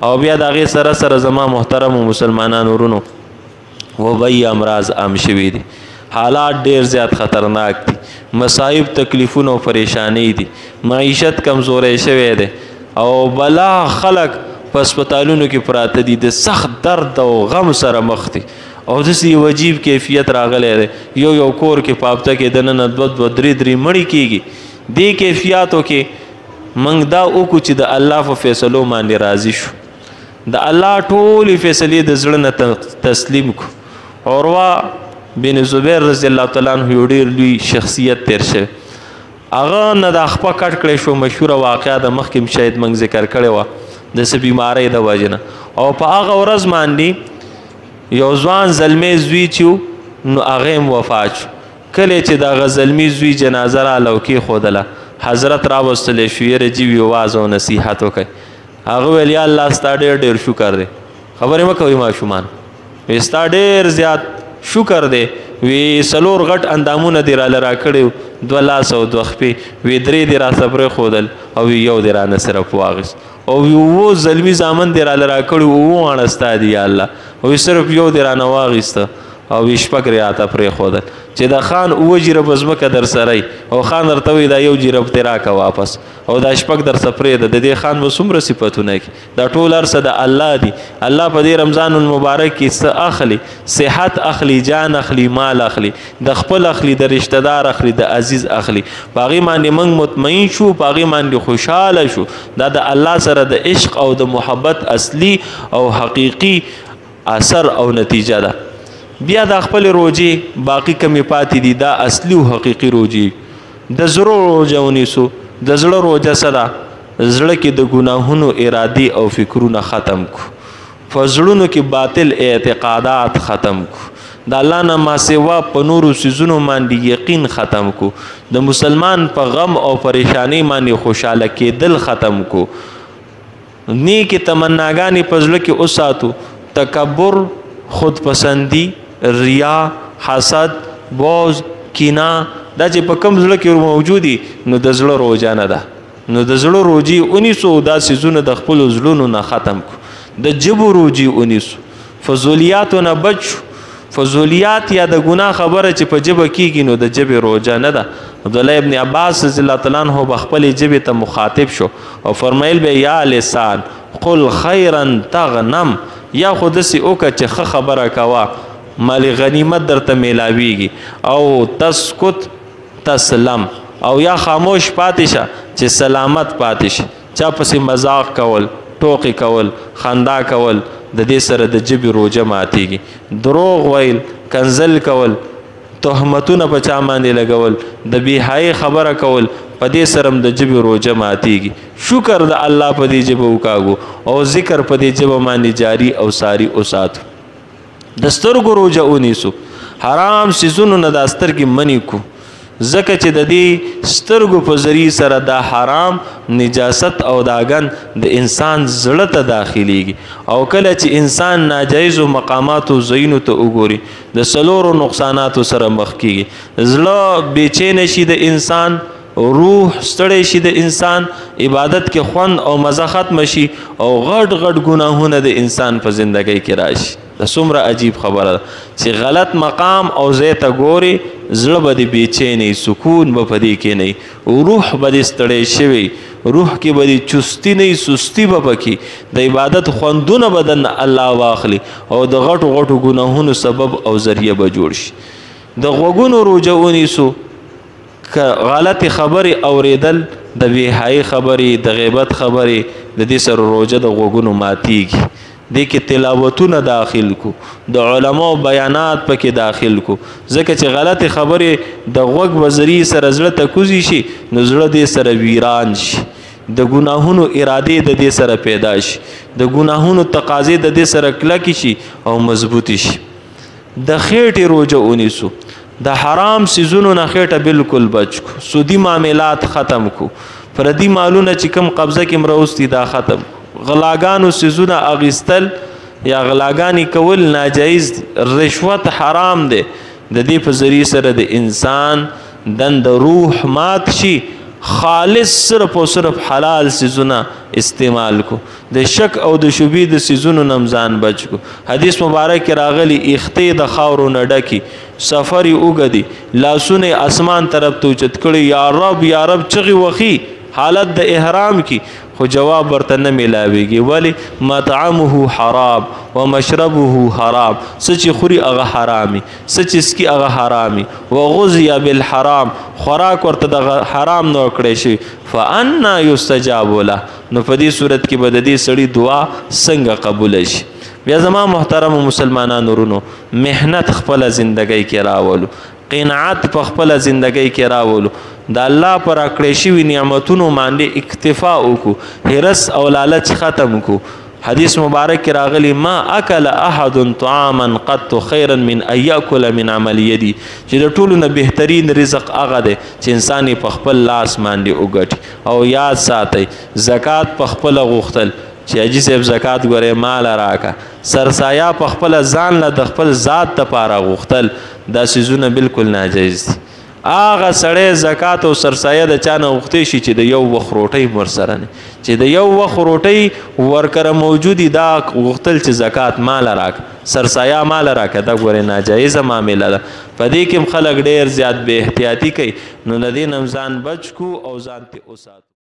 او بیا د هغې سره سره زما محترمو مسلمانانو ورونو وبایي امراض عام شوي دي، حالات ډیر زیات خطرناک دي، مصائب تکلیفونه او پریشانی دي، معیشت کمزوری شوی دی او بلا خلق په هسپتالونو کې پراته دي د سخت درد او غم سره مخ دي او داسې یو عجیب کیفیت راغلی دی، یو کور کې په هفته کې دننه 2 3 مړي کېږي. دې کیفیاتو کې موږ دا وکړو چې د الله په فیصلو باندې راضي شو، د الله ټولې فیصلې د زړه نه تسلیم کړو. عروه بن زبیر رضی الله تعالی عنه یو ډېر لوی شخصیت تیر شوی، هغه نه د خپه کټ کړی شو. مشهوره واقعه د مخکې شاید موږ ذکر کړې وه د څه بیمارۍ د وجې نه، او په هغه ورځ باندې یو ځوان زلمی زوی چې نو هغه هم وفات شو. کله چې د هغه زلمي زوی جنازه راله او کېښودله، حضرت راوستلی شو یره جي وي واز او نصیحت وکړئ. هغه ویل یا الله ستا ډېر شکر دی، خبرې مه کوئ ماشومان، وی ستا ډېر زیات شکر دی، وی 4 غټ اندامونه دې راله راکړي، 2 لاس او 2 خپې، وی 3 دې راته پرېښودل او یو دې رانه صرف واغېست، او وی 7 زلمي زامن دې راله راکړي، 7 واړه ستا دي یا الله، وی صرف یو دې رانه واغېسته او وی 6 راته پرېښودل چې د خان 7 جیرب ځمکه در سره او خان درته وایي دا 1 جیرب دې راکه واپس او دا 6 درته پرېږده. د دې خان به څومره صفتونه کړي، دا ټول هر څه د الله دي. الله په دې رمضان المبارک کې څه اخلي؟ صحت اخلي، جان اخلي، مال اخلي، د خپل اخلي، د رشته دار اخلي، د عزیز اخلي. په هغې باندې موږ مطمئن شو، په هغې باندې خوشحاله شو. دا د الله سره د عشق او د محبت اصلي او حقیقي اثر او نتیجه ده. بیا د خپل روجې باقي کمې پاتې دي، دا اصلي او حقیقي روجې. د زړه روجه ونیسو. د زړه روجه څه ده؟ زړه کې د ګناهونو ارادې او فکرونه ختم کو، په زړونو کې باطل اعتقادات ختم کو، د الله نه ما سوا په نورو څیزونو باندې یقین ختم کو، د مسلمان په غم او پریشانی باندې خوشحاله کېدل ختم کو، نیکې تمناګانې په زړه کې وساتو. تکبر، خودپسندي، ریا، حسد، بغض، کینه، دا چې په کم زړه کې موجودي نو د زړه روجه نه ده. نو د زړه روجې ونیسو، دا څیزونه د خپلو زړونو نه ختم کو. د ژبو روجې ونیسو، فضولیاتو نه بچ شو. فضولیات یا د ګناه خبره چې په ژبه کېږي نو د ژبې روجه نه ده. عبدالله ابن عباس رضی الله تعالی عنه به خپلې ژبې ته مخاطب شو او فرمیل به یا لسان قل خیرا تغنم، یا خو داسې وکړه چې ښه خبره کوه مال غنیمت درته میلاویږي، او تسکت تسلم، او یا خاموش پاتې شه چې سلامت پاتې شه. چا پسې مذاق کول، ټوقې کول، خندا کول، د دې سره د ژبې روجه ماتېږي. دروغ ویل، کنزل کول، تهمتونه په چا باندې لګول، د بېحایي خبره کول، په دې سره هم د ژبې روجه ماتېږي. شکر د الله په دې ژبه وکاږو او ذکر په دې ژبه باندې جاري او ساري وساتو. د سترګو روجه ونیسو، حرام څیزونو نه دا سترګې منې کو، ځکه چې د دې سترګو په ذریعې سره دا حرام نجاست او داګن د انسان زړه ته داخلیږي، او کله چې انسان ناجایزو مقاماتو ځایونو ته وګوري د 4 نقصاناتو سره مخ کیږي. زړه بېچینه شي د انسان، روح ستړی شي د انسان، عبادت کې خوند او مزه ختم شي، او غټ غټ ګناهونه د انسان په زندګۍ کې راشي. دا څومره عجیب خبره ده چې غلط مقام او ځای ته ګوري، زړه به دې بېچینی، سکون به په دې کې نه، روح به دې ستړی شوی، روح کې به دې چستی نه، سستی به پکې، د عبادت خوندونه به د الله واخلي او د غټو غټو ګناهونو سبب او ذریعه به جوړ شي. د غوږونو روجه ونیسو، که غلط خبرې اوریدل، د بېحایي خبرې، د غیبت خبرې، د دې سره روجه د غوږونو ماتیږي. دې کې تلاوتونه داخل کو، د علماو بیانات پکې داخل کو، ځکه چې غلط خبرې د غوږ په ذریعې سره زړه ته کوزي شي نو زړه دې سره ویران شي، د ګناهونو ارادې د دې سره پیدا شي، د ګناهونو تقاضې د دې سره کلکې شي او مضبوطې شي. د خېټې روجه ونیسو، د حرام څیزونو نه خېټه بالکل بچ کو، سودي معاملات ختم کو، پردي مالونه چې کوم قبضه کې مروستي دا ختم، غلاګانو څیزونه اغیستل یا غلاګانې کول ناجایز، رشوت حرام دی. د دې په ذریعې سره د انسان دند روح مات شي، خالص صرف او صرف حلال سيزونه استعمال کو د شک او د شبهې د سيزونو نمزان بچ کو حدیث مبارک راغلی اخته د خاورو نډکی سفر اوګدي لاسونه اسمان طرف ته چت کړي یا رب چغي وخی حالت د احرام کی خو جواب ورته نه ملاويږي ولی مطعمه حرام ومشربه حرام سچ خوري هغه حرامي سچ اسکی هغه حرامي وغذي بالحرام خوراک ورته د حرام نو کړی شي فانا يستجاب له نو په دې صورت کې به د دې سړي دعا څنګه قبول شي بیا زما محترم مسلمانانو ورونو مهنت خپل ژوندۍ کې راولو قناعت په خپل ژوندۍ کې راولو د الله پر اکړې شوی نعمتونو باندې اکتفا وکړو هرس او لالچ ختم کو حدیث مبارک کې راغلی ما اکل احد طعاما قط خيرا من ان ياكل من عمل يدي چې د ټولو نه بهترین رزق هغه دی چې انسان په خپل لاس باندې وګټي او یاد ساتي زکات په خپل غوښتل چې اجي صاحب زکات غره مال راکا سرسایا په خپل ځان له د خپل ذات ته پاره غوښتل دا سيزونه بالکل ناجایز دي آغا سړی زکات او سرسایه د چانه غوښتې شي چې د یو وخت روټۍ ورسره نه چې د یو وخت روټۍ ورکره موجودي دا غوښتل چې زکات مال راک سرسایه مال راک دا ګوره ناجایزه معامله ده په دې کې خلک ډېر زیات بې احتیاطي کوي نو د دې نه ځان بچ کو او ځان ته وساتو